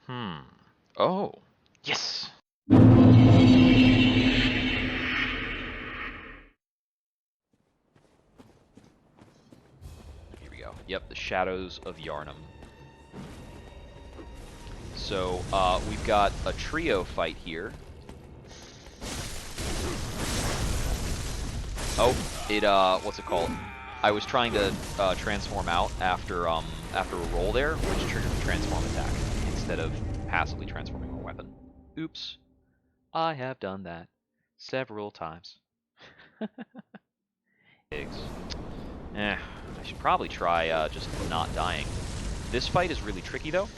Oh. Yes! Here we go. Yep, the Shadows of Yharnam. So, we've got a trio fight here. Oh, what's it called? I was trying to transform out after a roll there, which triggered the transform attack, instead of passively transforming my weapon. Oops. I have done that several times. Pigs. I should probably try just not dying. This fight is really tricky, though.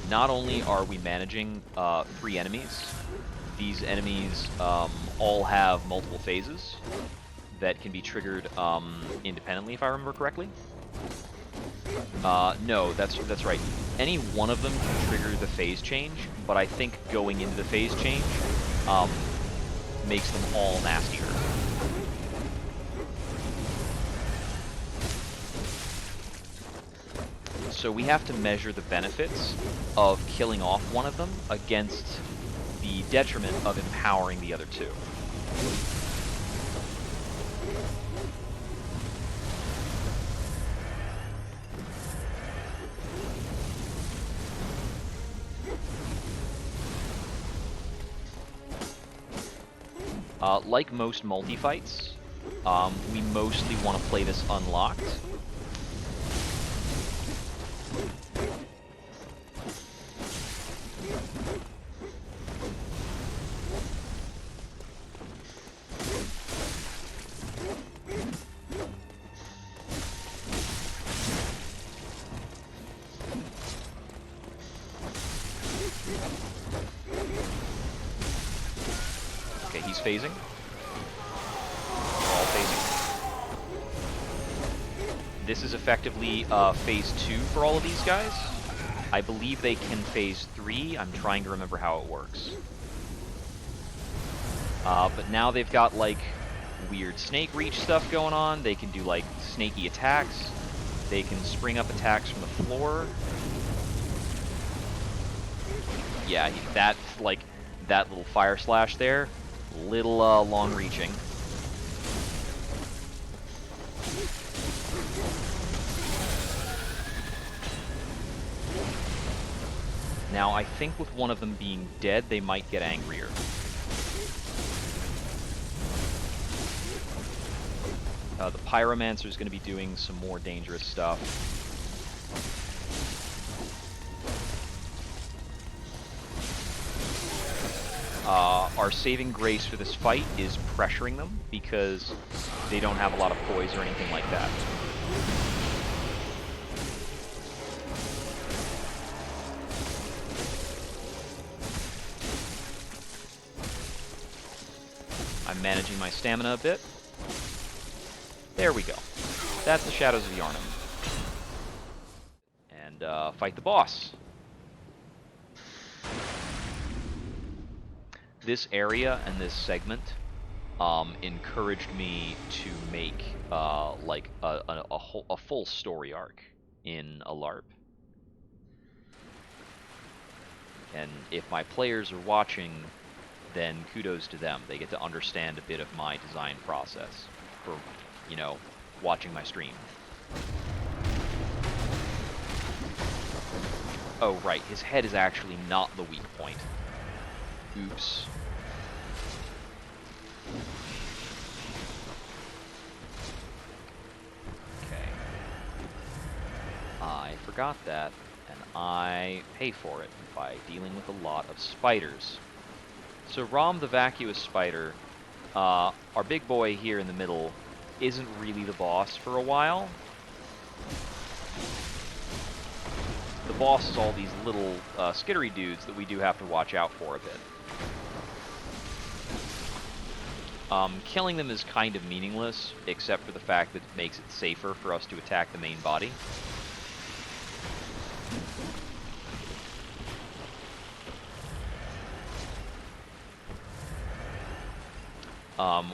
Not only are we managing 3 enemies, these enemies all have multiple phases that can be triggered independently, if I remember correctly. No, that's right. Any one of them can trigger the phase change, but I think going into the phase change makes them all nastier. So we have to measure the benefits of killing off one of them against the detriment of empowering the other 2. Like most multi-fights, we mostly want to play this unlocked. Okay, he's phasing. We're all phasing. This is effectively phase 2 for all of these guys. I believe they can phase 3. I'm trying to remember how it works. But now they've got, like, weird snake reach stuff going on. They can do, like, snaky attacks. They can spring up attacks from the floor. Yeah, that little fire slash there, little long-reaching. Now, I think with one of them being dead, they might get angrier. The Pyromancer is going to be doing some more dangerous stuff. Our saving grace for this fight is pressuring them, because they don't have a lot of poise or anything like that. I'm managing my stamina a bit. There we go. That's the Shadows of Yharnam. And fight the boss. This area and this segment encouraged me to make like a full story arc in a LARP. And if my players are watching, then kudos to them. They get to understand a bit of my design process for, you know, watching my stream. Oh, right, his head is actually not the weak point. Oops. Okay. I forgot that, and I pay for it by dealing with a lot of spiders. So Rom the Vacuous Spider, our big boy here in the middle, isn't really the boss for a while. The boss is all these little skittery dudes that we do have to watch out for a bit. Killing them is kind of meaningless, except for the fact that it makes it safer for us to attack the main body.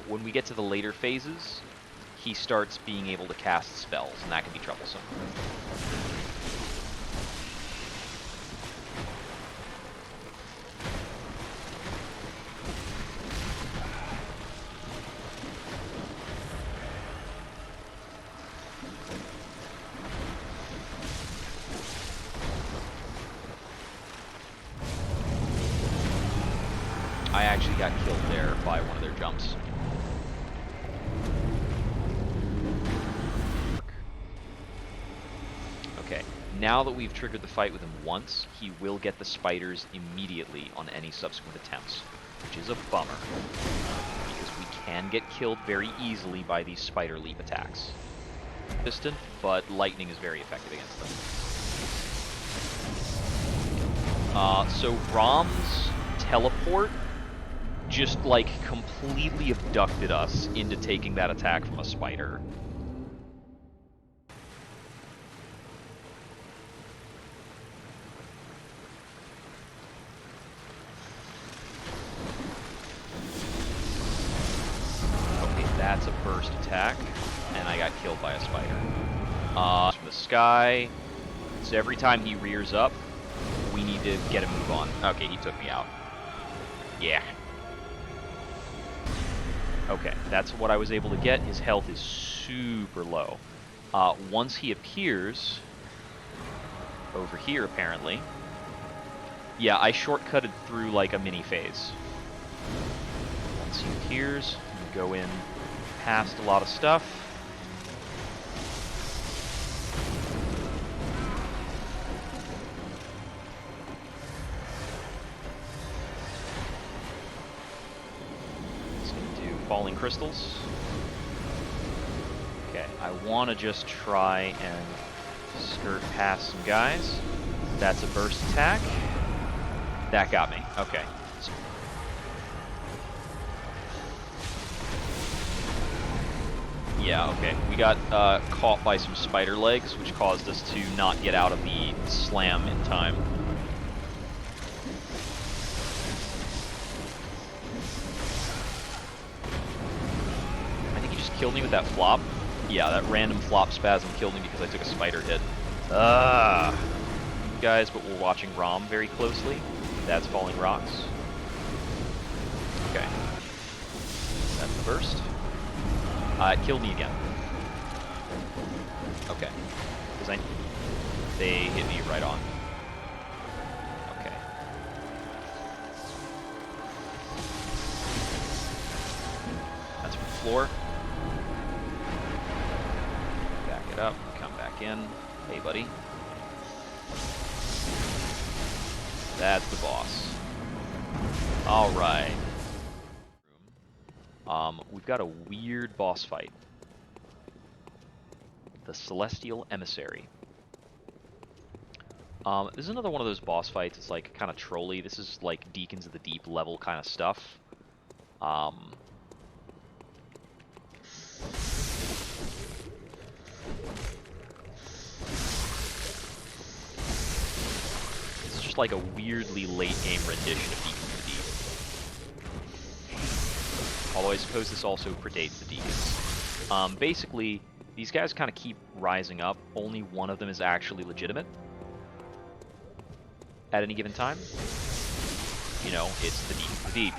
When we get to the later phases, he starts being able to cast spells, and that can be troublesome. I actually got killed there by one of their jumps. Okay, now that we've triggered the fight with him once, he will get the spiders immediately on any subsequent attempts, which is a bummer, because we can get killed very easily by these spider leap attacks. Distant, but lightning is very effective against them. So Rom's teleport just, like, completely abducted us into taking that attack from a spider. Okay, that's a burst attack, and I got killed by a spider. From the sky, so every time he rears up, we need to get a move on. Okay, he took me out. Yeah. Okay, that's what I was able to get. His health is super low. Once he appears, over here apparently, yeah, I shortcutted through like a mini phase. Once he appears, we go in past a lot of stuff. Falling crystals. Okay, I want to just try and skirt past some guys. That's a burst attack. That got me. Okay. Yeah, okay. We got caught by some spider legs, which caused us to not get out of the slam in time. Killed me with that flop. Yeah, that random flop spasm killed me because I took a spider hit. Guys, but we're watching Rom very closely. That's falling rocks. Okay. That's the burst. It killed me again. Okay. Because they hit me right on. Okay. That's from the floor. Up, come back in. Hey, buddy. That's the boss. All right. We've got a weird boss fight. The Celestial Emissary. This is another one of those boss fights. It's like kind of trolly. This is like Deacons of the Deep level kind of stuff. Like a weirdly late game rendition of Deacons of the Deep. Although I suppose this also predates the Deacons. Basically, these guys kind of keep rising up. Only one of them is actually legitimate at any given time. You know, it's the Deacons of the Deep.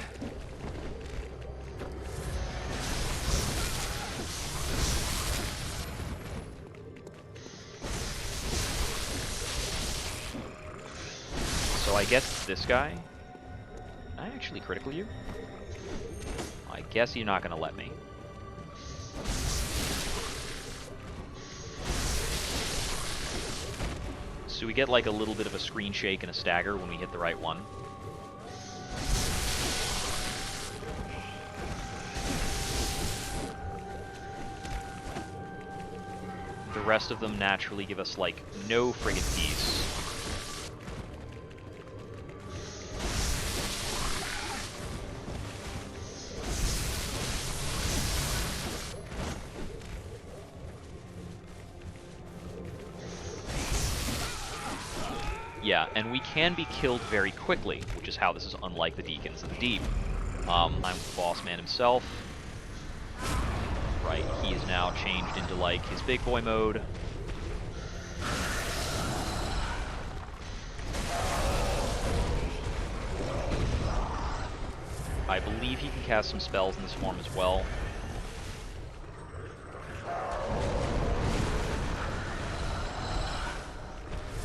So I guess this guy. I actually critical you? I guess you're not going to let me. So we get like a little bit of a screen shake and a stagger when we hit the right one. The rest of them naturally give us like no friggin' peace. Yeah, and we can be killed very quickly, which is how this is unlike the Deacons of the Deep. I'm the boss man himself. Right, he is now changed into, like, his big boy mode. I believe he can cast some spells in this form as well.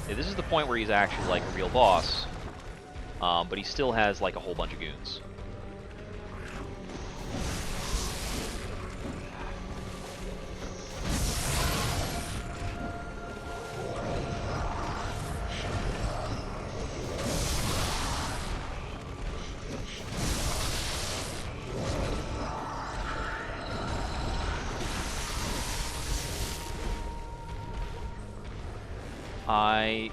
Yeah, this is the point where he's actually like a real boss, but he still has like a whole bunch of goons. I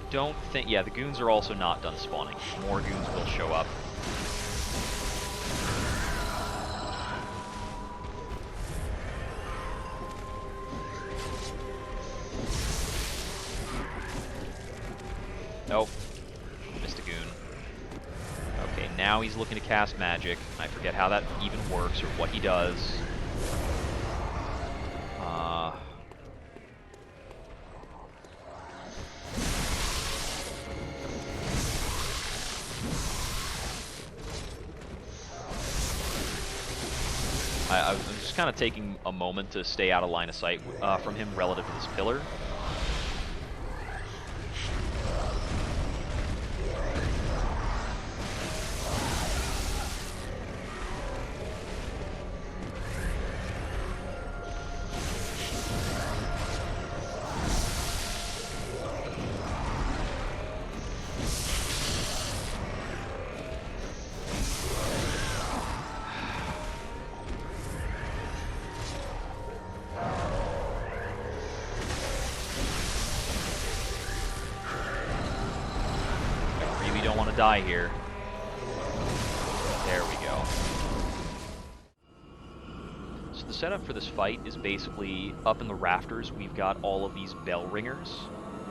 don't think... Yeah, the goons are also not done spawning. More goons will show up. Nope. Missed a goon. Okay, now he's looking to cast magic. I forget how that even works or what he does. I'm just kind of taking a moment to stay out of line of sight from him relative to this pillar. Die here. There we go. So the setup for this fight is basically up in the rafters. We've got all of these bell ringers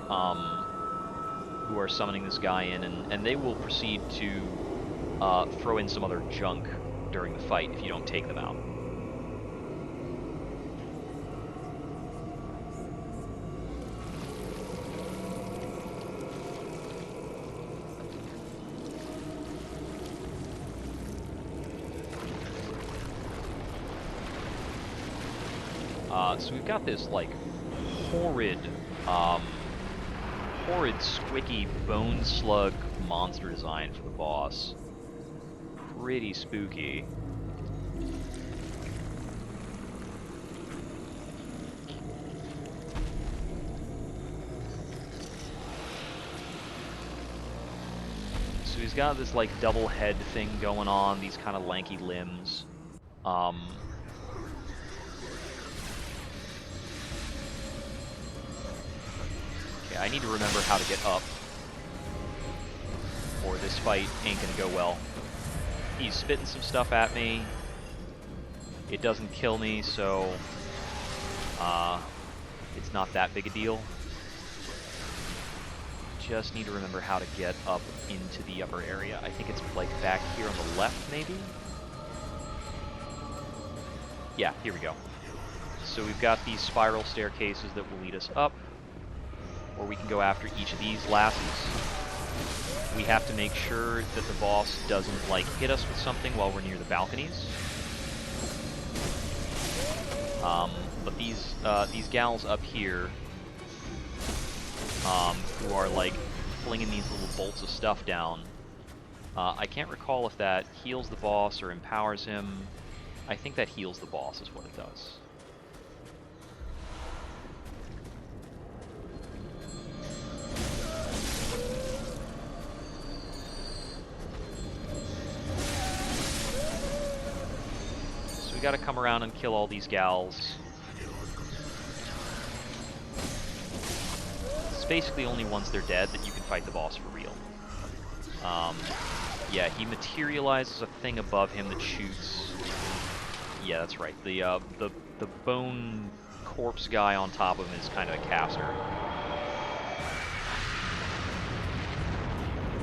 who are summoning this guy in, and they will proceed to throw in some other junk during the fight if you don't take them out. So we've got this, like, horrid, squicky bone slug monster design for the boss. Pretty spooky. So he's got this, like, double head thing going on, these kind of lanky limbs. I need to remember how to get up, or this fight ain't gonna go well. He's spitting some stuff at me. It doesn't kill me, so it's not that big a deal. Just need to remember how to get up into the upper area. I think it's like back here on the left, maybe? Yeah, here we go. So we've got these spiral staircases that will lead us up. Or we can go after each of these lassies. We have to make sure that the boss doesn't, like, hit us with something while we're near the balconies. But these gals up here, who are, like, flinging these little bolts of stuff down, I can't recall if that heals the boss or empowers him. I think that heals the boss is what it does. We gotta come around and kill all these gals. It's basically only once they're dead that you can fight the boss for real. Yeah, he materializes a thing above him that shoots... Yeah, that's right. The bone corpse guy on top of him is kind of a caster.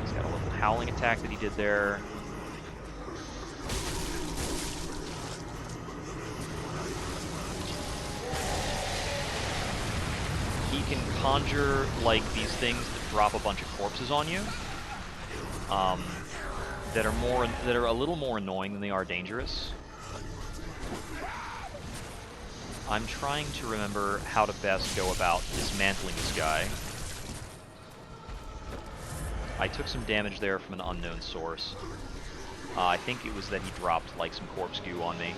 He's got a little howling attack that he did there. He can conjure, like, these things that drop a bunch of corpses on you, that are a little more annoying than they are dangerous. I'm trying to remember how to best go about dismantling this guy. I took some damage there from an unknown source. I think it was that he dropped, like, some corpse goo on me.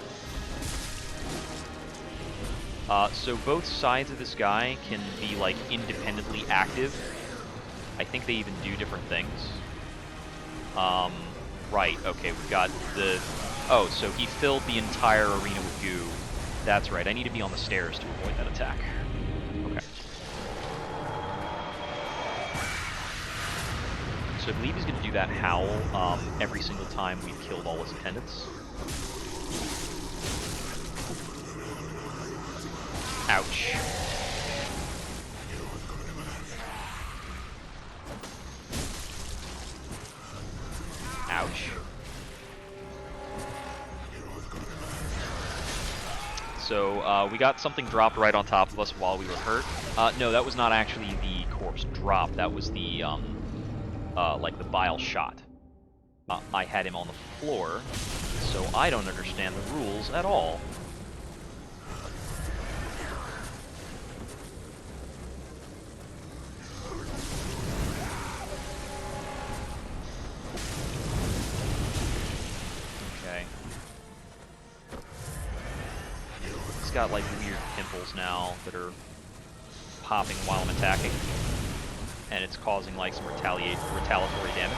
So both sides of this guy can be, like, independently active. I think they even do different things. Right, okay, we've got the... Oh, so he filled the entire arena with goo. That's right, I need to be on the stairs to avoid that attack. Okay. So I believe he's going to do that howl every single time we've killed all his attendants. Ouch. Ouch. So we got something dropped right on top of us while we were hurt. No, that was not actually the corpse drop. That was the like the bile shot. I had him on the floor, so I don't understand the rules at all. Okay. He's got like weird pimples now that are popping while I'm attacking, and it's causing like some retaliatory damage.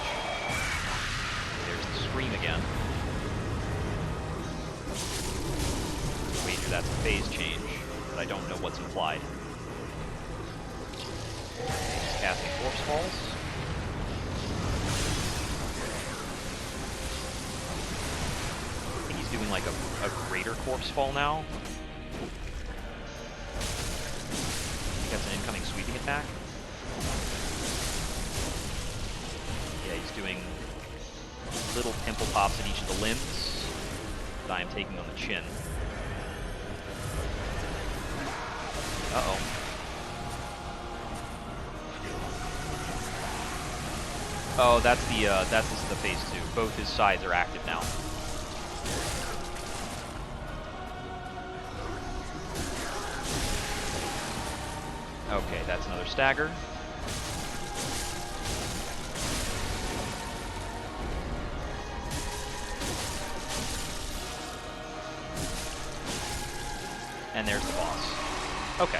There's the scream again. Wager that's a phase change, but I don't know what's implied. He's casting Corpse Falls. I think he's doing like a greater Corpse Fall now. That's an incoming sweeping attack. Yeah, he's doing little pimple pops at each of the limbs that I am taking on the chin. Uh-oh. Oh, that's the phase 2. Both his sides are active now. Okay, that's another stagger. And there's the boss. Okay.